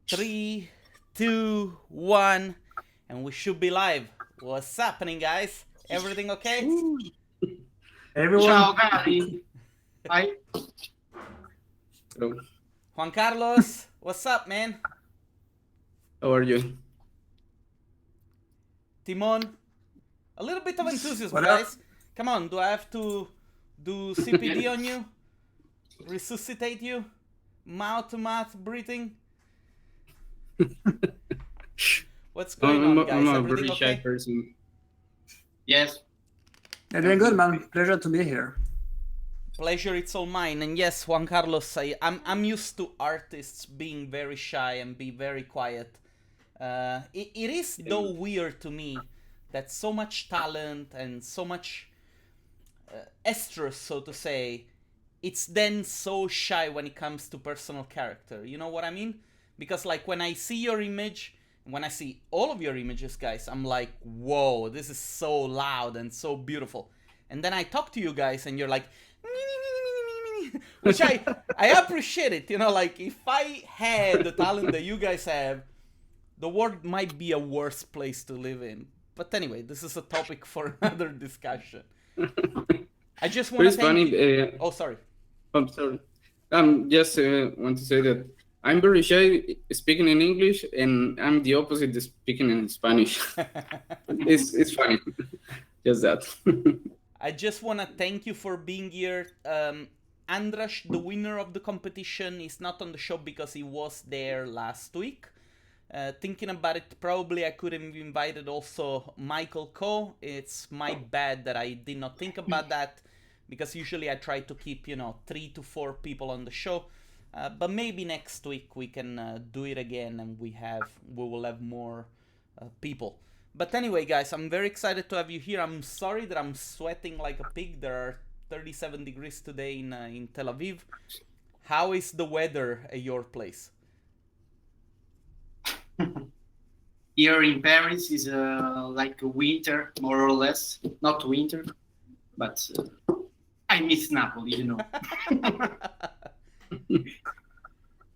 3, 2, 1, and we should be live. What's happening, guys? Everything okay? Everyone. Ciao cari. Hi. Hello. Juan Carlos, what's up, man? How are you? Timon, a little bit of enthusiasm, What up? guys. Come on, do I have to do CPD on you? Resuscitate you? Mouth-to-mouth breathing? What's going on, guys? I'm a Everything very shy okay? person. Yes. You're doing good, man. Pleasure to be here. Pleasure, it's all mine. And yes, Juan Carlos, I'm used to artists being very shy and be very quiet. It is though weird to me that so much talent and so much estrus, so to say, it's then so shy when it comes to personal character. You know what I mean? Because like when I see your image, when I see all of your images, guys, I'm like, whoa, this is so loud and so beautiful. And then I talk to you guys and you're like, which I appreciate it. You know, like if I had the talent that you guys have, the world might be a worse place to live in. But anyway, this is a topic for another discussion. I just want to It's funny. Oh, sorry. I'm sorry. Just want to say that I'm very shy speaking in English, and I'm the opposite speaking in Spanish. it's funny. Just that. I just want to thank you for being here. Andras, the winner of the competition, is not on the show because he was there last week. Thinking about it, probably I could have invited also Michael Coe. It's my bad that I did not think about that, because usually I try to keep, 3 to 4 people on the show. But maybe next week we can do it again and we will have more people. But anyway, guys, I'm very excited to have you here. I'm sorry that I'm sweating like a pig. There are 37 degrees today in Tel Aviv. How is the weather at your place? Here in Paris is like a winter, more or less. Not winter, but I miss Napoli,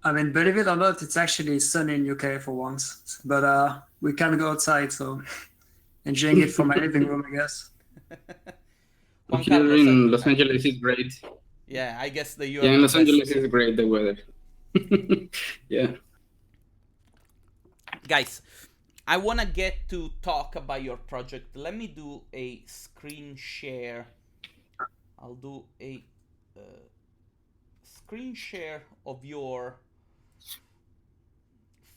I mean, believe it or not, it's actually sunny in UK for once. But we can't go outside, so enjoying it from my living room, I guess. Juan Here Carlos, in Los Angeles is great. yeah, I guess the Yeah, in Los Angeles is great, the weather. Yeah. Guys, I want to get to talk about your project. Let me do a screen share. I'll do a screen share of your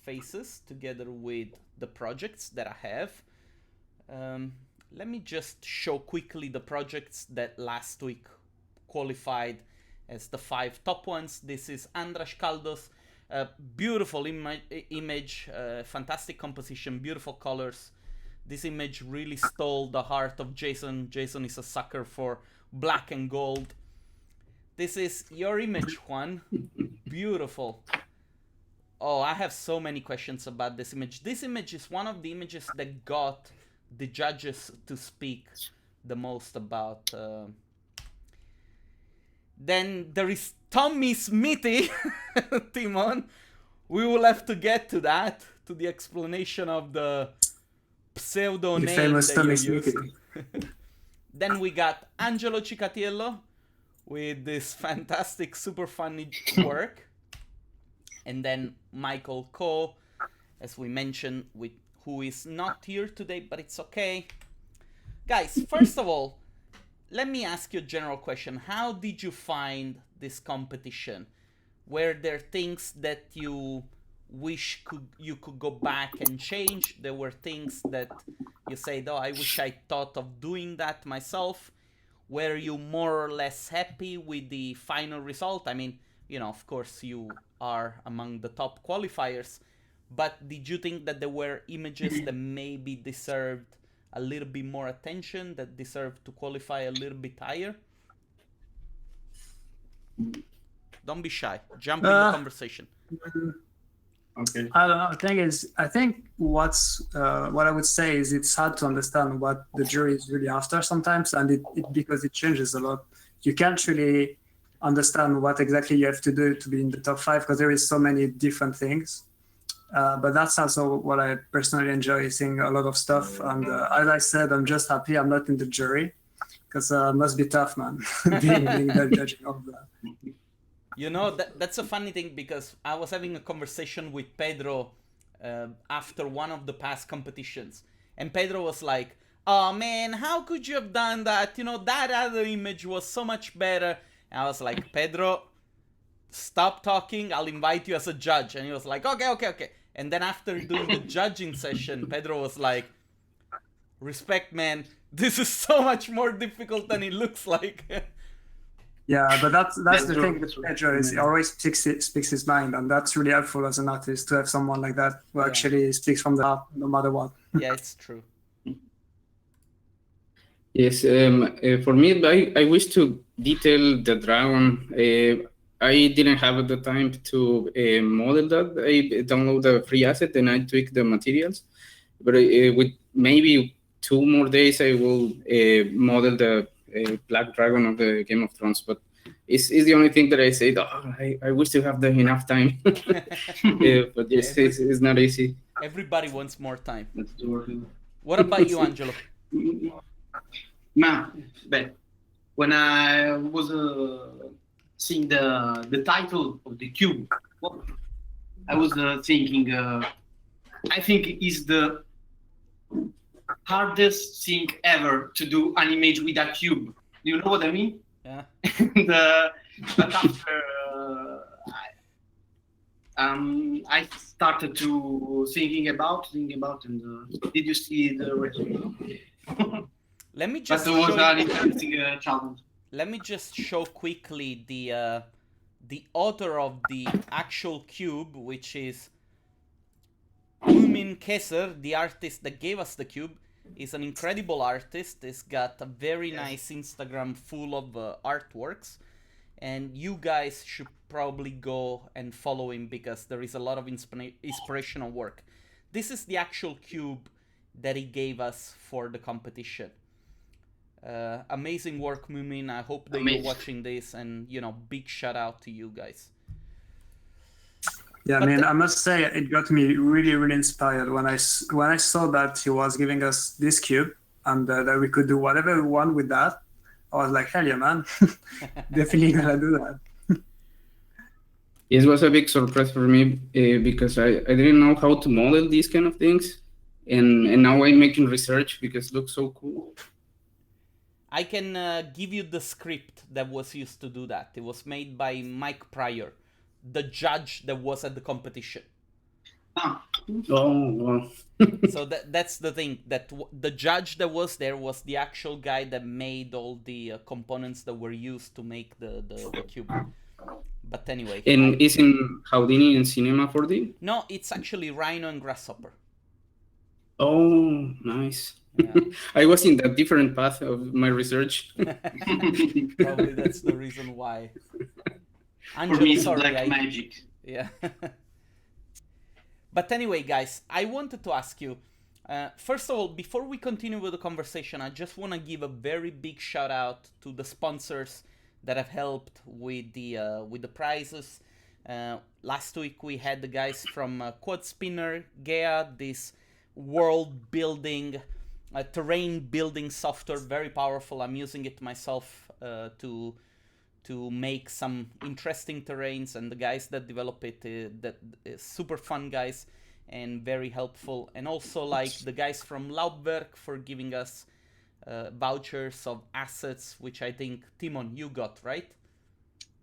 faces together with the projects that I have. Let me just show quickly the projects that last week qualified as the 5 top ones. This is Andras Caldos. Beautiful image, fantastic composition, beautiful colors. This image really stole the heart of Jason. Jason is a sucker for black and gold. This is your image, Juan. Beautiful. Oh, I have so many questions about this image. This image is one of the images that got the judges to speak the most about. Then there is Tommy Smithy, Timon. We will have to get to that, to the explanation of the pseudo The name famous that Tommy you Smithy. used. Then we got Angelo Cicatiello with this fantastic, super funny work. And then Michael Coe, as we mentioned, who is not here today, but it's okay. Guys, first of all, let me ask you a general question. How did you find this competition? Were there things that you wish you could go back and change? There were things that you said, oh, I wish I thought of doing that myself. Were you more or less happy with the final result? I mean, of course you are among the top qualifiers, but did you think that there were images that maybe deserved a little bit more attention, that deserve to qualify a little bit higher? Don't be shy. Jump in the conversation. Okay. I don't know. I think what I would say is it's hard to understand what the jury is really after sometimes, and because it changes a lot. You can't really understand what exactly you have to do to be in the top 5 because there is so many different things. But that's also what I personally enjoy, seeing a lot of stuff. And as I said, I'm just happy I'm not in the jury, because it must be tough, man, being there judging all of that. You know, that's a funny thing, because I was having a conversation with Pedro after one of the past competitions. And Pedro was like, oh man, how could you have done that? You know, that other image was so much better. And I was like, Pedro, stop talking, I'll invite you as a judge. And he was like, okay. And then after doing the judging session, Pedro was like, respect, man, this is so much more difficult than it looks like. Yeah, but that's the thing with Pedro, is he always speaks his mind, and that's really helpful as an artist, to have someone like that who actually speaks from the heart, no matter what. Yeah, it's true. Yes, for me, I wish to detail the dragon. I didn't have the time to model that. I download the free asset and I tweak the materials. But with maybe 2 more days, I will model the Black Dragon of the Game of Thrones. But it's the only thing that I say, I wish to have enough time. But yes, it's not easy. Everybody wants more time. What about you, Angelo? When I was seeing the title of the cube, I was thinking, I think it's the hardest thing ever to do an image with a cube. Do you know what I mean? Yeah. But after I started to thinking about, and did you see the result? Let me just But it was an interesting challenge. Let me just show quickly the author of the actual cube, which is Umin Keser, the artist that gave us the cube. Is an incredible artist. He's got a very nice Instagram full of artworks, and you guys should probably go and follow him, because there is a lot of inspirational work. This is the actual cube that he gave us for the competition. Amazing work, Mumin. I hope that you're watching this, and big shout out to you guys. Yeah, I must say it got me really, really inspired when I saw that he was giving us this cube, and that we could do whatever we want with that. I was like, hell yeah, man, definitely gonna do that. It was a big surprise for me because I didn't know how to model these kind of things, and now I'm making research because it looks so cool. I can give you the script that was used to do that. It was made by Mike Pryor, the judge that was at the competition. Oh, wow. So that's the thing, that the judge that was there was the actual guy that made all the components that were used to make the cube. But anyway. And is in Houdini and Cinema 4D? No, it's actually Rhino and Grasshopper. Oh, nice. Yeah. I was in a different path of my research. Probably that's the reason why. Angelo, for me, it's sorry, black magic. Yeah. But anyway, guys, I wanted to ask you, first of all, before we continue with the conversation, I just want to give a very big shout out to the sponsors that have helped with the prizes. Last week we had the guys from Quad Spinner, Gaia, this world building, terrain building software, very powerful. I'm using it myself to make some interesting terrains, and the guys that develop it, that is super fun guys and very helpful. And also like the guys from Laubwerk for giving us vouchers of assets, which I think, Timon, you got, right?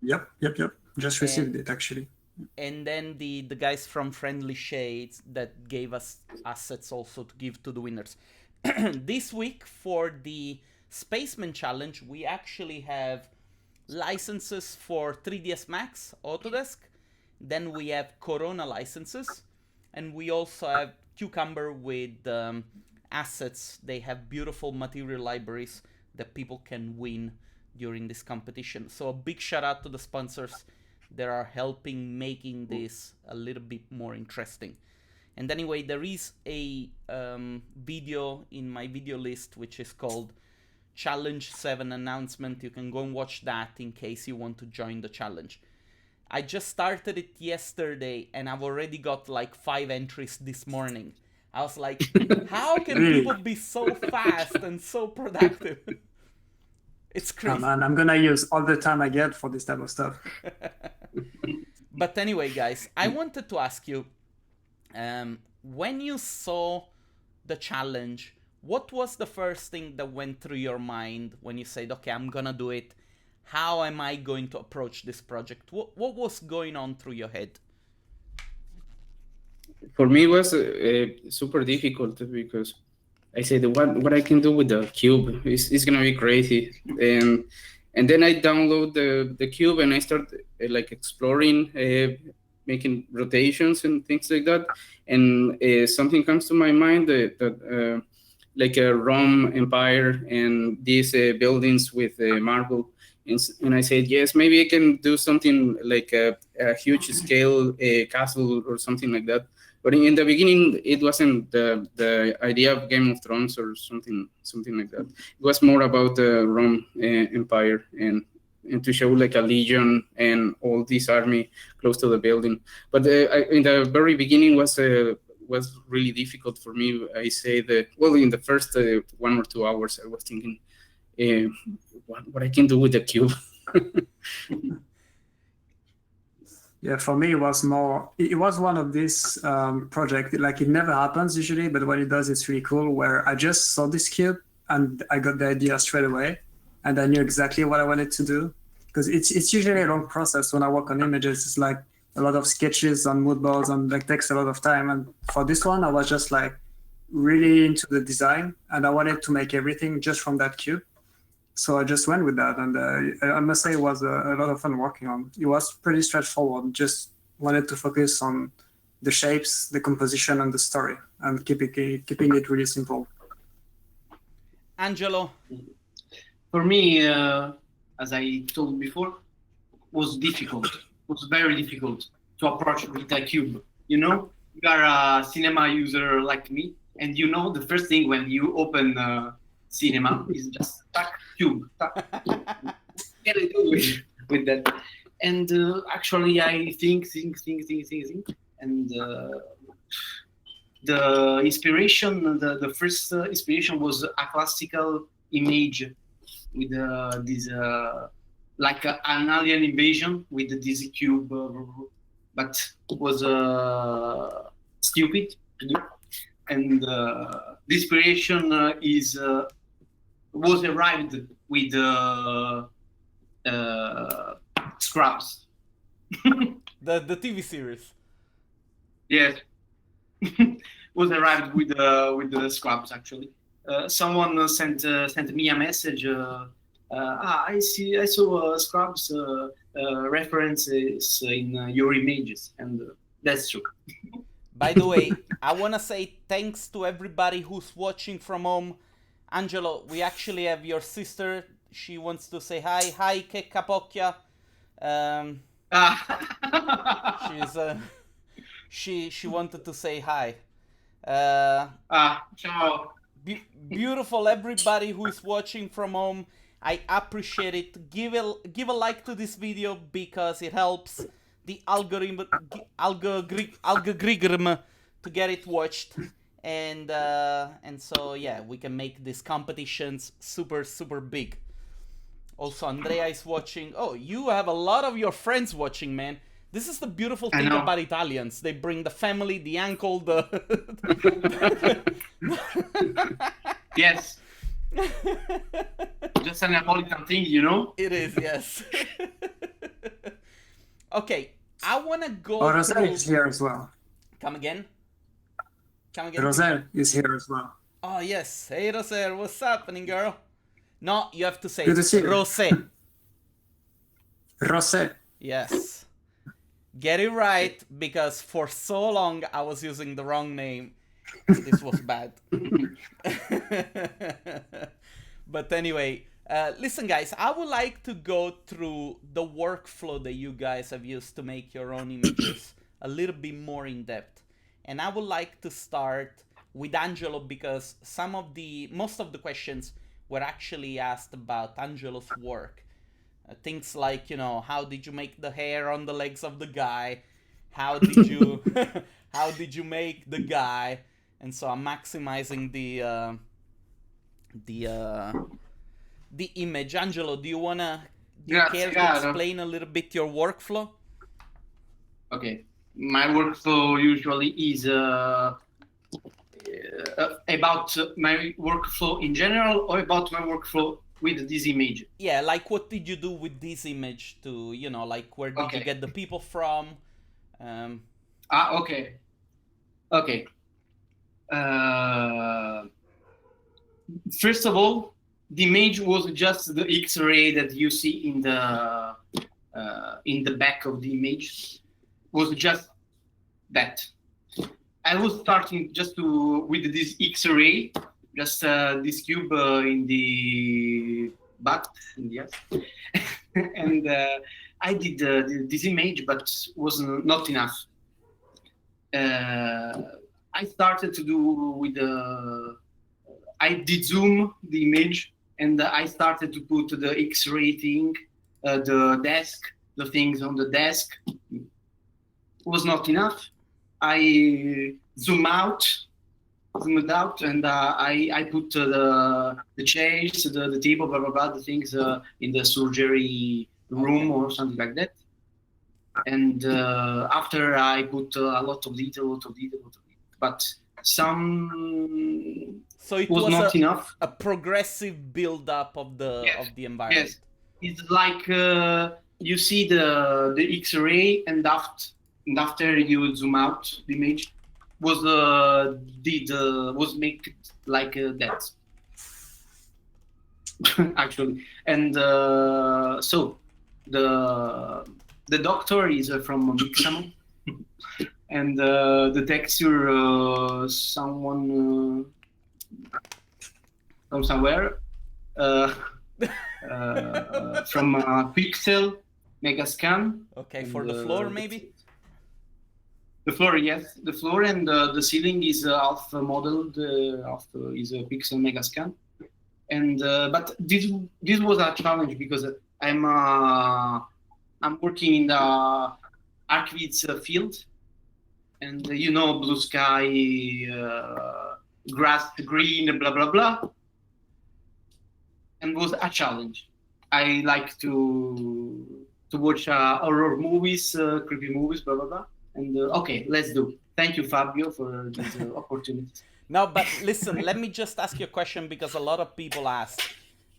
Yep. Just received it, actually. And then the guys from Friendly Shades that gave us assets also to give to the winners. This week for the Spaceman Challenge, we actually have licenses for 3ds Max, Autodesk. Then we have Corona licenses. And we also have Cucumber with assets. They have beautiful material libraries that people can win during this competition. So a big shout out to the sponsors that are helping making this a little bit more interesting. And anyway, there is a video in my video list which is called Challenge 7 Announcement. You can go and watch that in case you want to join the challenge. I just started it yesterday and I've already got like 5 entries this morning. I was like, how can Really? people be so fast and so productive? It's Oh, crazy. man, I'm gonna use all the time I get for this type of stuff. But anyway, guys, I wanted to ask you, when you saw the challenge, what was the first thing that went through your mind when you said, okay, I'm gonna do it? How am I going to approach this project? What was going on through your head? For me, it was super difficult because I said, what I can do with the cube is gonna be crazy, and then I download the cube and I start like exploring, making rotations and things like that, and something comes to my mind that like a Rome Empire and these buildings with marble. And I said, yes, maybe I can do something like a huge scale castle or something like that. But in the beginning, it wasn't the idea of Game of Thrones or something like that. It was more about the Rome Empire and to show like a legion and all this army close to the building. But in the very beginning was really difficult for me. I say that, well, in the first 1 or 2 hours, I was thinking, what I can do with the cube. Yeah, for me, it was more, it was one of these projects, like it never happens usually, but when it does, it's really cool, where I just saw this cube and I got the idea straight away and I knew exactly what I wanted to do. Because it's usually a long process when I work on images. It's like a lot of sketches on mood boards and like takes a lot of time. And for this one, I was just like really into the design and I wanted to make everything just from that cube. So I just went with that, and I must say it was a lot of fun working on. It was pretty straightforward. Just wanted to focus on the shapes, the composition, and the story, and keeping it really simple. Angelo? For me, as I told before, was difficult. Was very difficult to approach with a cube. You know, you are a cinema user like me, and you know the first thing when you open cinema is just cube. What can I do with that? And actually, I think, and the inspiration, the first inspiration was a classical image with this like an alien invasion with this cube, but was stupid to do. And the inspiration was arrived with Scraps. The TV series. Yes, was arrived with the Scraps actually. Someone sent me a message. I saw Scraps references in your images, and that's true. By the way, I want to say thanks to everybody who's watching from home. Angelo, we actually have your sister. She wants to say hi. Hi, che capocchia. She wanted to say hi. Ciao. Beautiful everybody who is watching from home. I appreciate it. Give a like to this video because it helps the algorithm to get it watched. And so yeah, we can make these competitions super big. Also, Andrea is watching. Oh, you have a lot of your friends watching, man. This is the beautiful thing about Italians. They bring the family, the uncle, the yes. Just a Napolitan thing, you know? It is, yes. Okay, I wanna go. Oh, Rosel is here as well. Come again? Rosel is here as well. Oh, yes. Hey, Rosel, what's happening, girl? No, you have to say Good to see you. Rosé. Rosé. Yes. Get it right, because for so long I was using the wrong name. This was bad. But anyway, listen, guys, I would like to go through the workflow that you guys have used to make your own images a little bit more in depth. And I would like to start with Angelo because most of the questions were actually asked about Angelo's work. Things like, you know, how did you make the hair on the legs of the guy? How did you how did you make the guy? And so I'm maximizing the image. Angelo, do you care to explain a little bit your workflow? Okay, my workflow usually is about my workflow in general, or about my workflow with this image. Yeah, like what did you do with this image to, you know, like where did you get the people from? Okay. First of all, the image was just the X-ray that you see in the back of the image. Was just that. I was starting just with this X-ray, just this cube in the butt, yes, and I did this image, but was not enough. I started to do with I did zoom the image, and I started to put the X-ray thing, the desk, the things on the desk. Was not enough. I zoomed out, and I put the chairs, the table, blah blah blah, the things in the surgery room or something like that. And after I put a lot of detail, but some. So it was not enough. A progressive build-up of the environment. Yes, it's like you see the X-ray, and after you zoom out the image, was make it like that. Actually, and so the doctor is from Mixamo, and the texture someone from somewhere from Pixel Megascan. Okay, for the floor maybe. The floor, yes, the floor, and the ceiling is half modeled. Half is a Pixel Megascan, and but this was a challenge because I'm working in the archviz field, and you know, blue sky, grass green, blah blah blah, and was a challenge. I like to watch horror movies, creepy movies, blah blah blah. And okay, let's do. Thank you, Fabio, for this opportunity. No, but listen, let me just ask you a question, because a lot of people ask.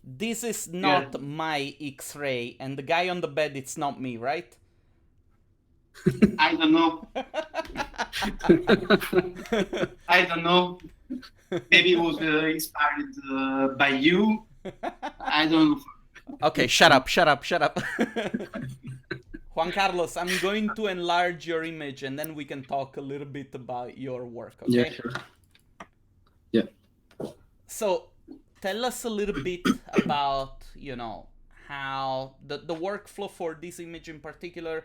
This is not my X-ray, and the guy on the bed, it's not me, right? I don't know. I don't know. Maybe it was inspired by you. I don't know. Okay, shut up. Juan Carlos, I'm going to enlarge your image, and then we can talk a little bit about your work, okay? Yeah, sure. Yeah. So, tell us a little bit about, you know, how the workflow for this image in particular.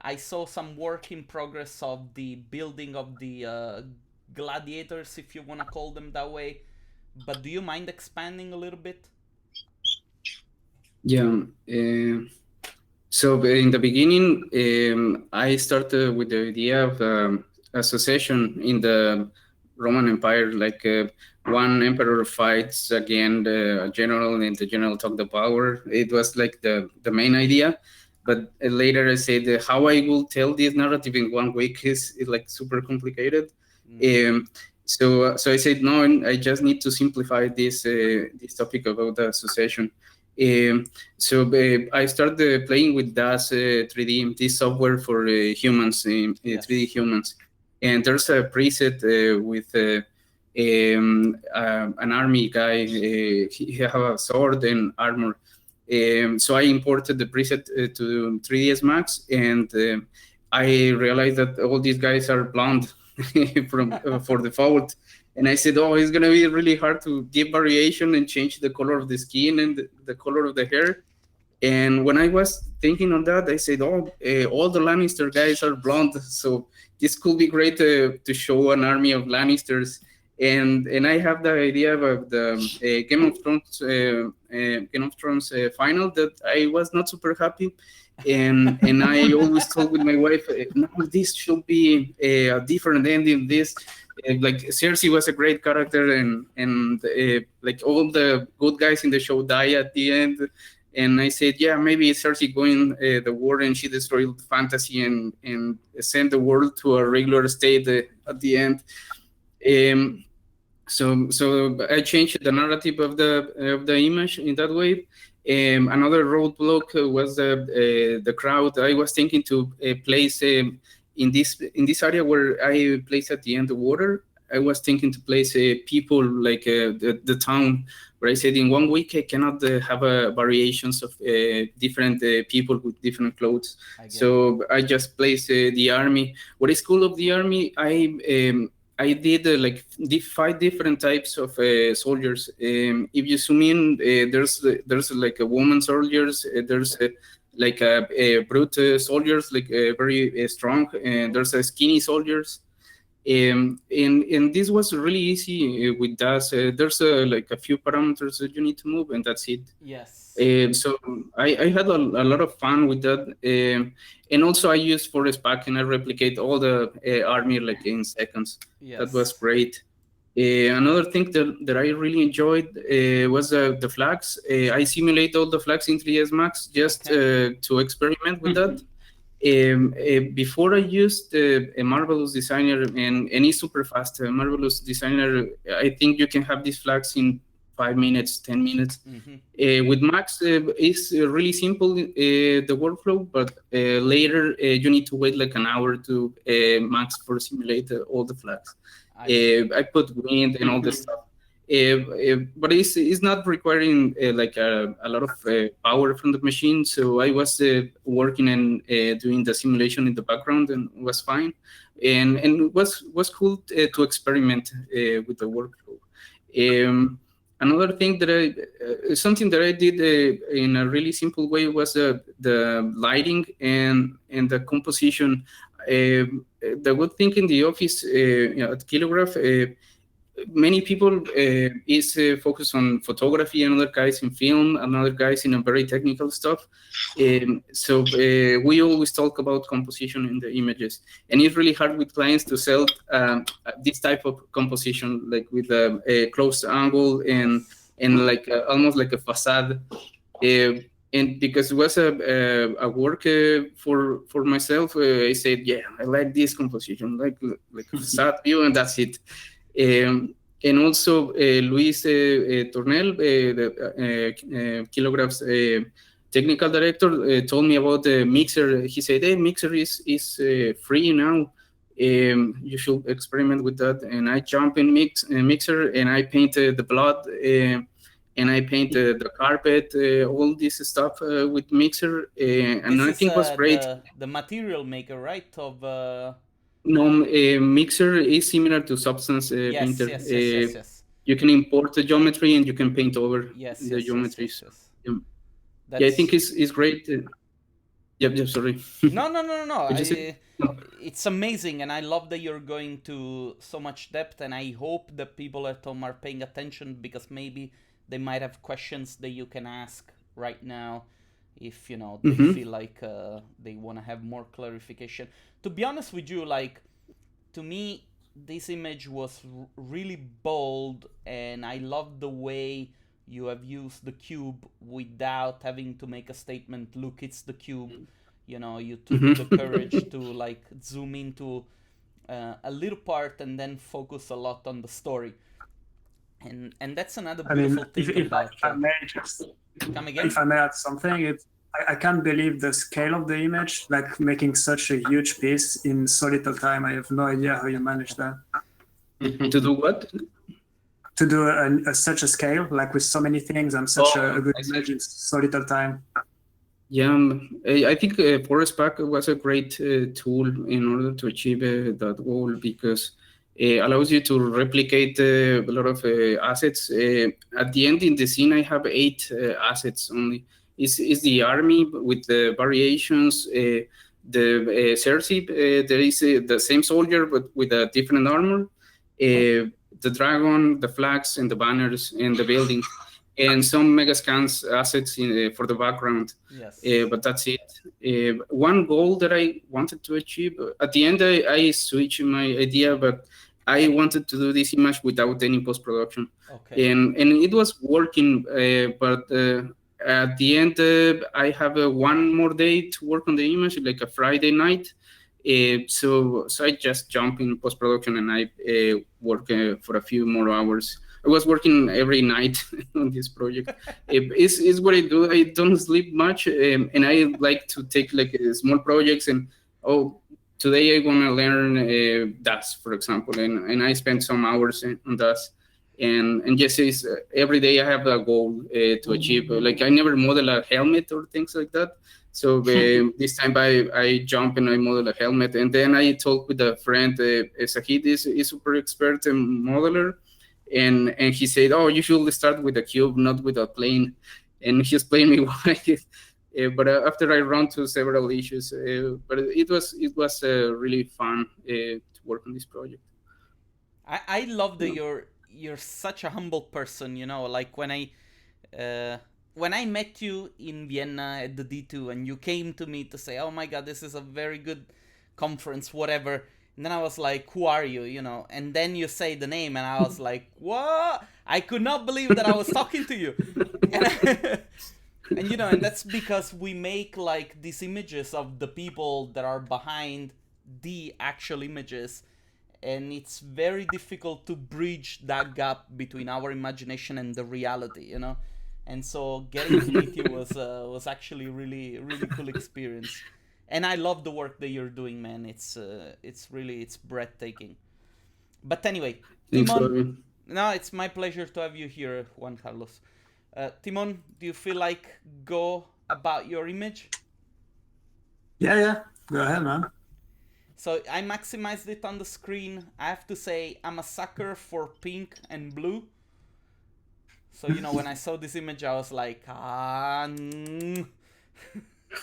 I saw some work in progress of the building of the gladiators, if you want to call them that way. But do you mind expanding a little bit? Yeah. So in the beginning, I started with the idea of association in the Roman Empire, like one emperor fights against a general, and the general took the power. It was like the main idea. But later I said how I will tell this narrative in 1 week is like super complicated. So I said, no, I just need to simplify this topic about the association. So I started playing with DAS 3D, this software for humans, 3D humans. And there's a preset with an army guy. He have a sword and armor. So I imported the preset to 3ds Max, and I realized that all these guys are blonde for default. And I said, oh, it's going to be really hard to give variation and change the color of the skin and the color of the hair. And when I was thinking on that, I said, oh, all the Lannister guys are blonde. So this could be great to show an army of Lannisters. and I have the idea of the Game of Thrones final that I was not super happy, and I always talk with my wife, no, this should be a different ending. This like Cersei was a great character, and like all the good guys in the show die at the end. And I said, yeah, maybe Cersei going the war and she destroyed fantasy and sent the world to a regular state at the end. So I changed the narrative of the image in that way. Another roadblock was the crowd. I was thinking to place in this area where I place at the end the water. I was thinking to place people like the town, where I said in 1 week I cannot have variations of different people with different clothes. So I just placed the army. What is cool of the army? I did like 5 different types of soldiers. If you zoom in, there's like a woman soldiers. There's like a brute soldiers, like very strong, and there's a skinny soldiers. And this was really easy with that. There's like a few parameters that you need to move, and that's it. Yes. So I had a lot of fun with that. And also I used Forest Pack, and I replicate all the army like in seconds. Yes. That was great. Another thing that I really enjoyed was the flags. I simulate all the flags in 3ds Max just to experiment with that. Before I used a Marvelous Designer, and it's super fast. Marvelous Designer, I think you can have these flags in 5 minutes, 10 minutes. With Max, it's really simple, the workflow, but later you need to wait like an hour to Max for simulate all the flags. I put wind and all this stuff. But it's not requiring like a lot of power from the machine. So I was working and doing the simulation in the background, and was fine. And it was cool to experiment with the workflow. Another thing that something that I did in a really simple way was the lighting and the composition. The good thing in the office at Kilograph, many people is focused on photography, and other guys in film, and other guys in a very technical stuff. So we always talk about composition in the images, and it's really hard with clients to sell this type of composition, like with a close angle and like almost like a facade. And because it was a work for myself, I said, yeah, I like this composition, like a facade view, and that's it. And also Luis Tornel, the Kilograph's technical director, told me about the mixer. He said, hey, mixer is free now. You should experiment with that. And I jump in mixer, and I painted the blood, and I painted the carpet, all this stuff with mixer. And I think it was great. The material maker, right? Of No, mixer is similar to Substance Painter. Yes. You can import the geometry, and you can paint over the geometries. Yes. Yeah, I think it's great. Yep, sorry. No. It's amazing, and I love that you're going to so much depth, and I hope that people at home are paying attention, because maybe they might have questions that you can ask right now if they feel like they want to have more clarification. To be honest with you, like, to me, this image was really bold, and I love the way you have used the cube without having to make a statement, look, it's the cube. You took the courage to like zoom into a little part and then focus a lot on the story. And that's another beautiful thing about if I may just come again. If I may add something, I can't believe the scale of the image, like making such a huge piece in so little time. I have no idea how you managed that. To do what? To do such a scale, like with so many things and such a good image in so little time. Yeah, I think Forest Pack was a great tool in order to achieve that goal, because it allows you to replicate a lot of assets. At the end in the scene, I have 8 assets only. Is the army with the variations, the Cersei, there is the same soldier but with a different armor. the dragon, the flags, and the banners, and the building, and some Megascans assets for the background. Yes. But that's it. One goal that I wanted to achieve, at the end I switched my idea, but I wanted to do this image without any post-production. Okay. And it was working, but at the end, I have one more day to work on the image, like a Friday night. So I just jump in post-production and I work for a few more hours. I was working every night on this project. It's what I do. I don't sleep much, and I like to take like small projects. And today I want to learn DAS, for example, and I spend some hours on DAS. And yes, it's, every day I have a goal to achieve. Like I never model a helmet or things like that. So this time I jump and I model a helmet. And then I talk with a friend, Sahid is super expert modeler. And he said, oh, you should start with a cube, not with a plane. And he explained me why. But after I run to several issues, but it was really fun to work on this project. I love that you're such a humble person, you know, like when I met you in Vienna at the D2 and you came to me to say, oh my God, this is a very good conference, whatever. And then I was like, who are you, you know? And then you say the name and I was like, what? I could not believe that I was talking to you. And you know, and that's because we make like these images of the people that are behind the actual images. And it's very difficult to bridge that gap between our imagination and the reality, you know? And so getting to meet you was actually really, really cool experience. And I love the work that you're doing, man. It's breathtaking. But anyway, Timon, no, it's my pleasure to have you here, Juan Carlos. Timon, do you feel like go about your image? Yeah. Go ahead, man. So I maximized it on the screen. I have to say I'm a sucker for pink and blue. So, you know, when I saw this image, I was like,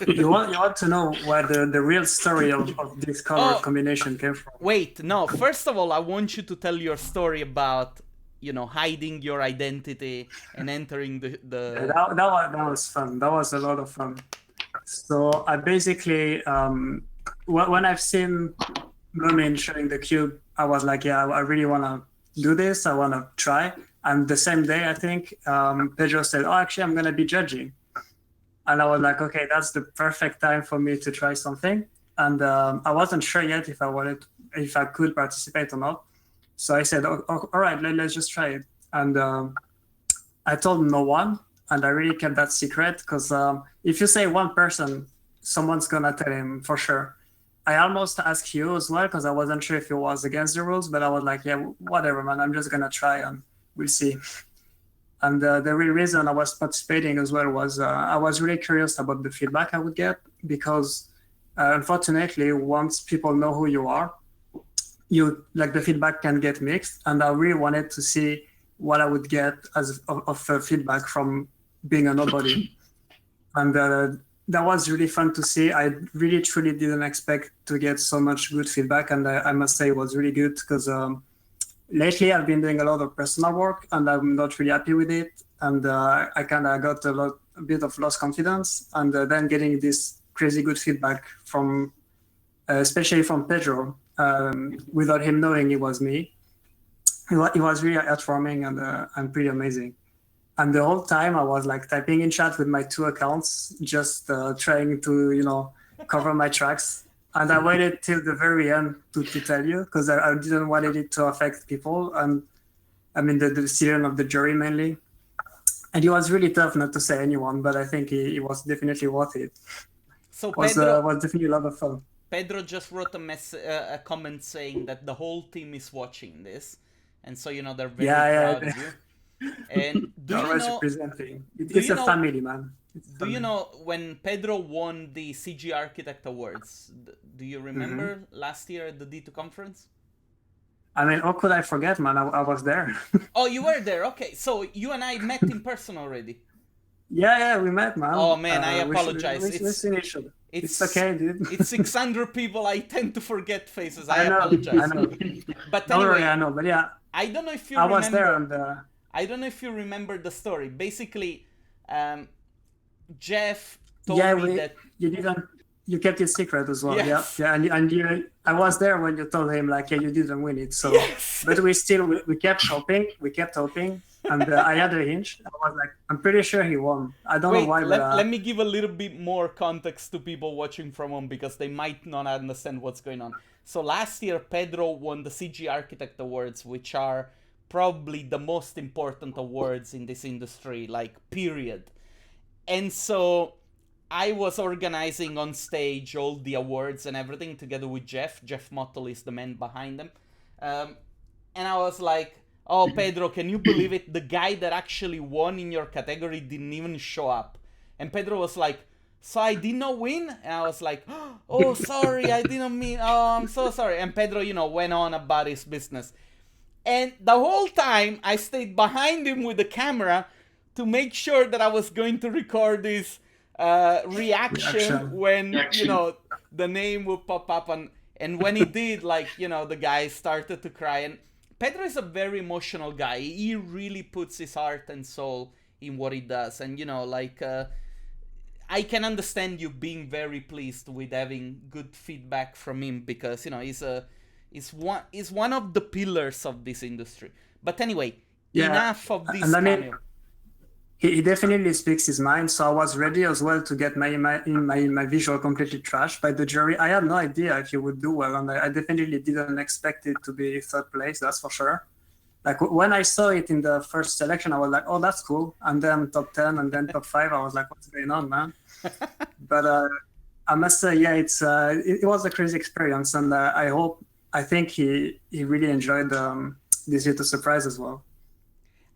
You want to know where the real story of this color combination came from? Wait, no. First of all, I want you to tell your story about, you know, hiding your identity and entering the... Yeah, that was fun. That was a lot of fun. So I basically, when I've seen Moomin showing the cube, I was like, yeah, I really want to do this. I want to try. And the same day, I think, Pedro said, oh, actually, I'm going to be judging. And I was like, okay, that's the perfect time for me to try something. And I wasn't sure yet if I could participate or not. So I said, all right, let's just try it. And I told no one, and I really kept that secret because if you say one person, someone's gonna tell him for sure. I almost asked you as well because I wasn't sure if it was against the rules, but I was like, yeah, whatever, man. I'm just gonna try and we'll see. And the real reason I was participating as well was I was really curious about the feedback I would get because unfortunately, once people know who you are, the feedback can get mixed. And I really wanted to see what I would get of feedback from being a nobody. And that was really fun to see. I really truly didn't expect to get so much good feedback. And I must say it was really good because lately, I've been doing a lot of personal work, and I'm not really happy with it. And I kind of got a bit of lost confidence. And then getting this crazy good feedback from, especially from Pedro, without him knowing it was me, it was really heartwarming and pretty amazing. And the whole time, I was like typing in chat with my 2 accounts, just trying to, you know, cover my tracks. And I waited till the very end to tell you because I didn't want it to affect people. And I mean, the decision of the jury mainly. And it was really tough not to say anyone, but I think it was definitely worth it. So it was definitely a lot of fun. Pedro just wrote a comment saying that the whole team is watching this. And so, you know, they're very proud of you. And do you know... representing. It's a family, man. Do you know when Pedro won the CG Architect Awards? Do you remember last year at the D2 conference? I mean, how could I forget, man? I was there. Oh, you were there. Okay, so you and I met in person already. Yeah, we met, man. Oh man, I apologize. It's okay, dude. It's 600 people. I tend to forget faces. I apologize. I know. But don't anyway, worry, I know. But yeah, I don't know if you I remember. was there, and I don't know if you remember the story. Basically, Jeff told yeah, me that. you kept it secret as well. Yes. Yeah, I was there when you told him like, yeah, you didn't win it. So, Yes. but we kept hoping, and I had a hinge. I was like, I'm pretty sure he won. I don't know why, but let me give a little bit more context to people watching from home because they might not understand what's going on. So last year, Pedro won the CG Architect Awards, which are probably the most important awards in this industry, like, period. And so I was organizing on stage all the awards and everything together with Jeff. Jeff Mottle is the man behind them. And I was like, oh, Pedro, can you believe it? The guy that actually won in your category didn't even show up. And Pedro was like, so I did not win? And I was like, oh, sorry, I didn't mean, oh, I'm so sorry. And Pedro, went on about his business. And the whole time I stayed behind him with the camera to make sure that I was going to record this reaction when, the name would pop up. And when he did, the guy started to cry. And Pedro is a very emotional guy. He really puts his heart and soul in what he does. And, I can understand you being very pleased with having good feedback from him because, he's one of the pillars of this industry. But anyway, enough of this cameo. He definitely speaks his mind, so I was ready as well to get my visual completely trashed by the jury. I had no idea if he would do well, and I definitely didn't expect it to be third place, that's for sure. Like, when I saw it in the first selection, I was like, oh, that's cool. And then top 10 and then top 5, I was like, what's going on, man? But I must say, yeah, it was a crazy experience, and I think he really enjoyed this year to surprise as well.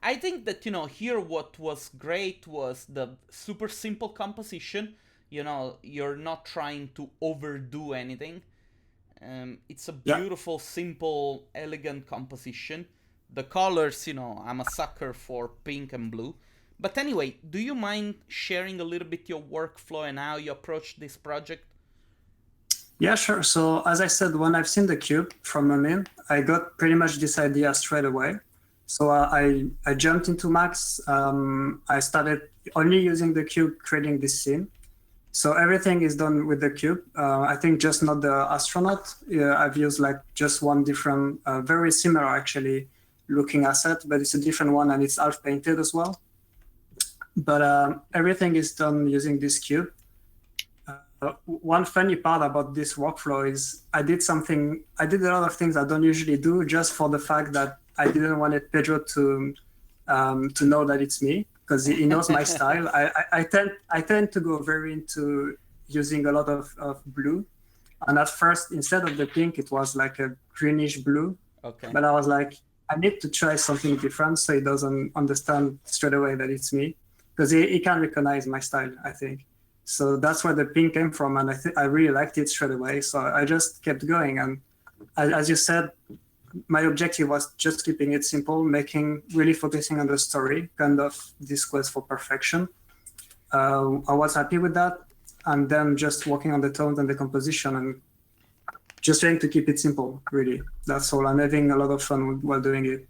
I think that, here what was great was the super simple composition. You're not trying to overdo anything. It's a beautiful, simple, elegant composition. The colors, I'm a sucker for pink and blue. But anyway, do you mind sharing a little bit your workflow and how you approach this project? Yeah, sure. So as I said, when I've seen the cube from Amin, I got pretty much this idea straight away. So I jumped into Max. I started only using the cube, creating this scene. So everything is done with the cube. I think just not the astronaut. I've used just one different, very similar actually looking asset, but it's a different one and it's half painted as well. But everything is done using this cube. One funny part about this workflow is I did a lot of things I don't usually do just for the fact that I didn't want Pedro to know that it's me because he knows my style. I tend to go very into using a lot of blue, and at first instead of the pink it was like a greenish blue. Okay. But I was like, I need to try something different so he doesn't understand straight away that it's me because he can't recognize my style, I think. So that's where the pink came from, and I really liked it straight away. So I just kept going, and as you said, my objective was just keeping it simple, really focusing on the story, kind of this quest for perfection. I was happy with that, and then just working on the tones and the composition, and just trying to keep it simple. Really, that's all. I'm having a lot of fun while doing it.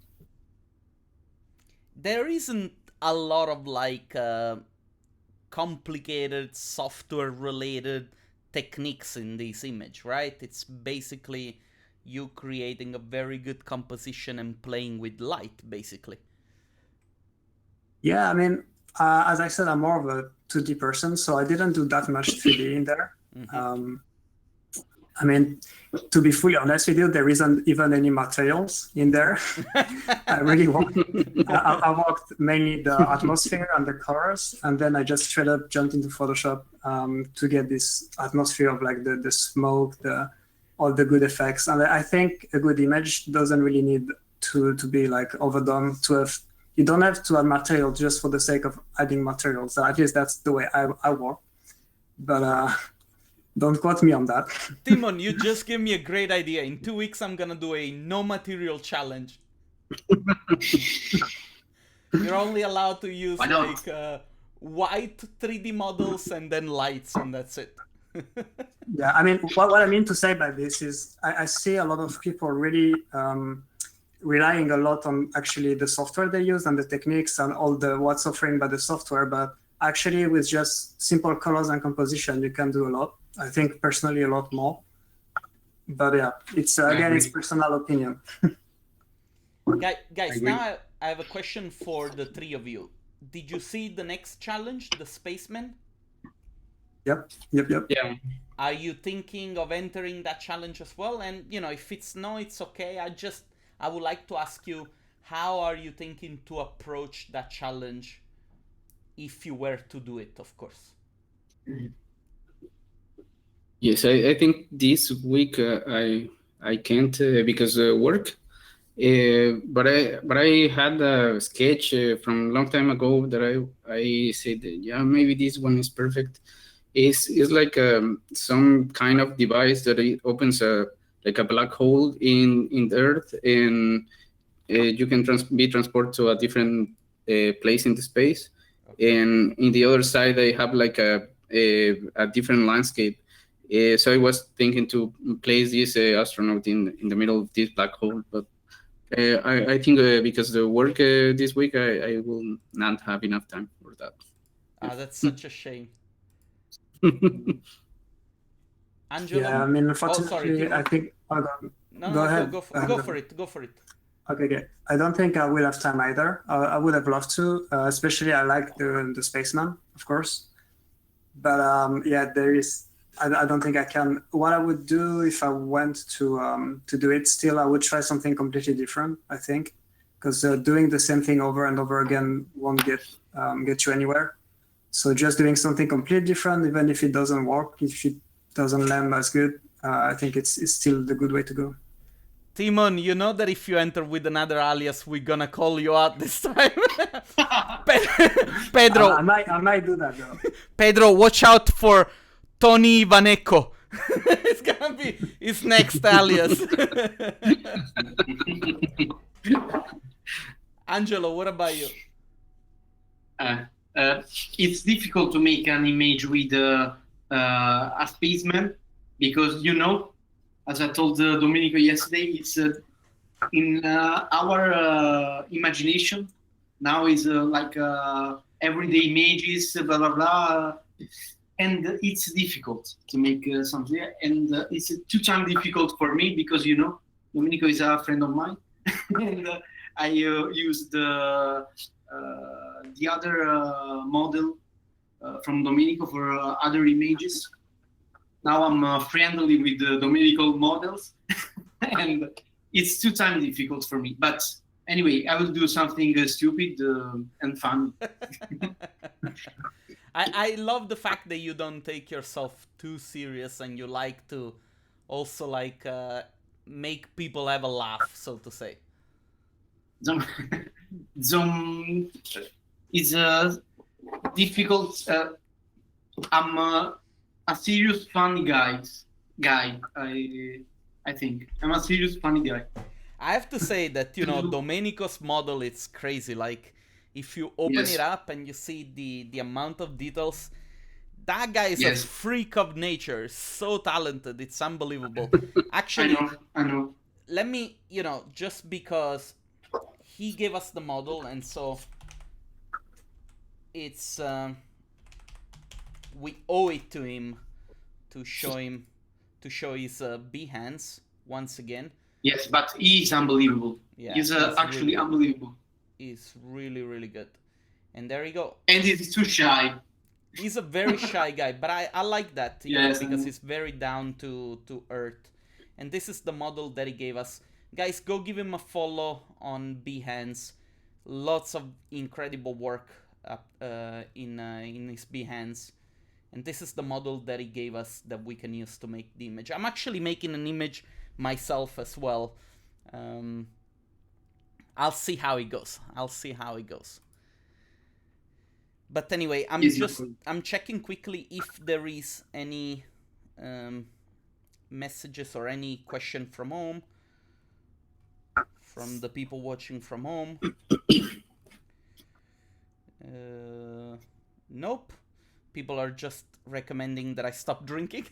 There isn't a lot of complicated software-related techniques in this image, right? It's basically you creating a very good composition and playing with light, basically. Yeah, I mean, as I said, I'm more of a 2D person, so I didn't do that much 3D in there. Mm-hmm. I mean, to be fully honest with you, there isn't even any materials in there. I really worked. I worked mainly the atmosphere and the colors, and then I just straight up jumped into Photoshop to get this atmosphere of the smoke, all the good effects. And I think a good image doesn't really need to be overdone. You don't have to add material just for the sake of adding materials. At least that's the way I work. But don't quote me on that. Timon, you just gave me a great idea. In 2 weeks, I'm gonna do a no material challenge. You're only allowed to use white 3D models and then lights, and that's it. Yeah, I mean, what I mean to say by this is I see a lot of people really relying a lot on actually the software they use and the techniques and all the what's offering by the software. But actually, with just simple colors and composition, you can do a lot. I think personally a lot more. But yeah, it's again, it's personal opinion. Guys, now I have a question for the three of you. Did you see the next challenge, the Spaceman? Yep. Yeah. Are you thinking of entering that challenge as well? And if it's no, it's okay. I would like to ask you, how are you thinking to approach that challenge if you were to do it, of course? Yes, I think this week I can't because work. But I had a sketch from a long time ago that I said, yeah, maybe this one is perfect. It's like some kind of device that it opens like a black hole in the Earth, and you can be transported to a different place in the space. Okay. And in the other side, I have like a different landscape. So I was thinking to place this astronaut in the middle of this black hole, but I think because the work this week, I will not have enough time for that. That's such a shame. Angelo? Yeah, I mean, unfortunately, I think. Go ahead. Go for it. Okay. I don't think I will have time either. I would have loved to, especially I like the Spaceman, of course. But yeah, there is. I don't think I can. What I would do if I went to do it, still, I would try something completely different. I think, because doing the same thing over and over again won't get you anywhere. So just doing something completely different, even if it doesn't work, if it doesn't land as good, I think it's still the good way to go. Timon, you know that if you enter with another alias, we're gonna call you out this time. Pedro, I might do that though. Pedro, watch out for Tony Vaneco. It's gonna be his next alias. Angelo, what about you? It's difficult to make an image with a spaceman because, as I told Domenico yesterday, it's in our imagination. Now is like everyday images, blah, blah, blah. And it's difficult to make something. And it's 2 times difficult for me because, Domenico is a friend of mine. And I used the other model from Domenico for other images. Now I'm friendly with the Domenico models, and it's 2 times difficult for me. But anyway, I will do something stupid and fun. I love the fact that you don't take yourself too serious and you like to also make people have a laugh, so to say. It's difficult. I'm a serious funny guy. I think I'm a serious funny guy. I have to say that Domenico's model, it's crazy. Like if you open it up and you see the amount of details, that guy is a freak of nature. So talented, it's unbelievable. Actually, I know. Let me, just because he gave us the model, and so it's we owe it to him to show his Behance once again. Yes, but he's unbelievable. Yeah, he's actually really unbelievable. He's really, really good. And there you go. And he's too shy. He's a very shy guy, but I like that because he's very down to earth. And this is the model that he gave us. Guys, go give him a follow on Behance. Lots of incredible work in his Behance. And this is the model that he gave us that we can use to make the image. I'm actually making an image myself as well. I'll see how it goes. But anyway, I'm checking quickly if there is any messages or any question from home, from the people watching from home. Nope. People are just recommending that I stop drinking.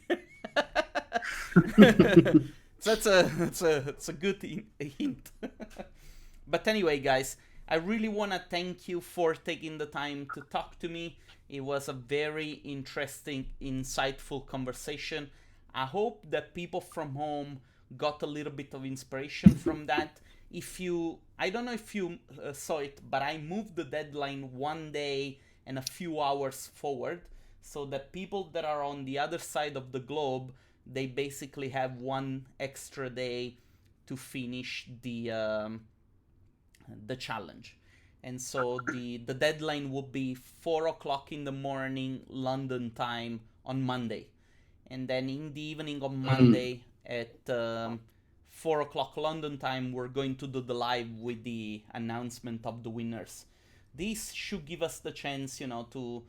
So that's a good hint. But anyway, guys, I really want to thank you for taking the time to talk to me. It was a very interesting, insightful conversation. I hope that people from home got a little bit of inspiration from that. If you, I don't know if you saw it, but I moved the deadline one day and a few hours forward so that people that are on the other side of the globe, they basically have one extra day to finish the challenge. And so the deadline will be 4 o'clock in the morning London time on Monday, and then in the evening on Monday at 4 o'clock London time, we're going to do the live with the announcement of the winners. This should give us the chance, you know, to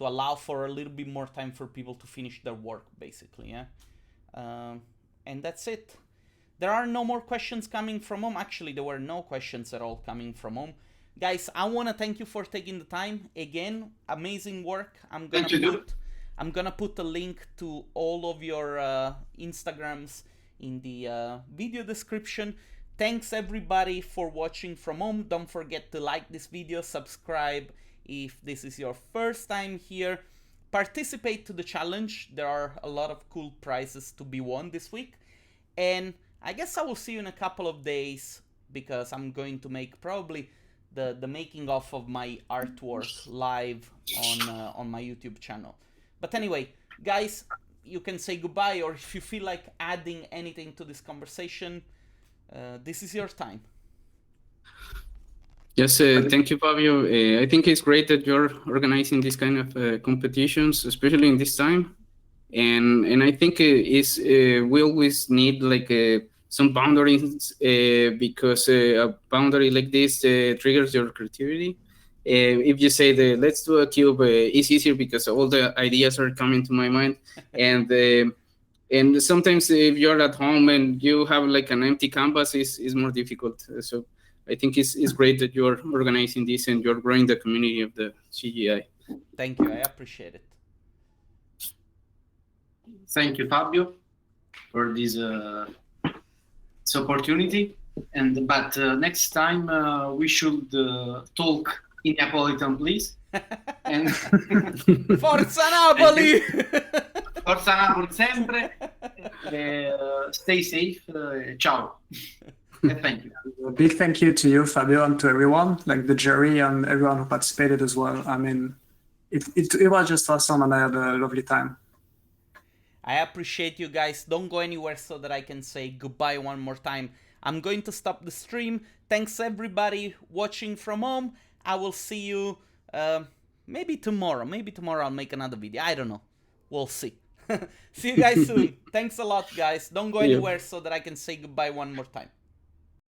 allow for a little bit more time for people to finish their work, basically. Yeah. And that's it. There are no more questions coming from home. Actually, there were no questions at all coming from home. Guys, I want to thank you for taking the time. Again, amazing work. I'm gonna put a link to all of your Instagrams in the video description. Thanks everybody for watching from home. Don't forget to like this video, subscribe if this is your first time here. Participate to the challenge. There are a lot of cool prizes to be won this week. And I guess I will see you in a couple of days, because I'm going to make probably the making of my artwork live on my YouTube channel. But anyway, guys, you can say goodbye, or if you feel like adding anything to this conversation, this is your time. Yes, thank you, Fabio. I think it's great that you're organizing these kind of competitions, especially in this time. And I think we always need like some boundaries, because a boundary like this triggers your creativity. If you say let's do a cube, it's easier because all the ideas are coming to my mind. And sometimes if you're at home and you have like an empty canvas, is more difficult. So I think it's great that you're organizing this and you're growing the community of the CGI. Thank you. I appreciate it. Thank you, Fabio, for this opportunity. But next time we should talk in Neapolitan, please. And Forza Napoli! Forza Napoli sempre. Stay safe. Ciao. And thank you. A big thank you to you, Fabio, and to everyone, like the jury and everyone who participated as well. I mean, it was just awesome, and I had a lovely time. I appreciate you guys. Don't go anywhere so that I can say goodbye one more time. I'm going to stop the stream. Thanks everybody watching from home. I will see you maybe tomorrow. Maybe tomorrow I'll make another video. I don't know. We'll see. See you guys soon. Thanks a lot, guys. Don't go anywhere so that I can say goodbye one more time.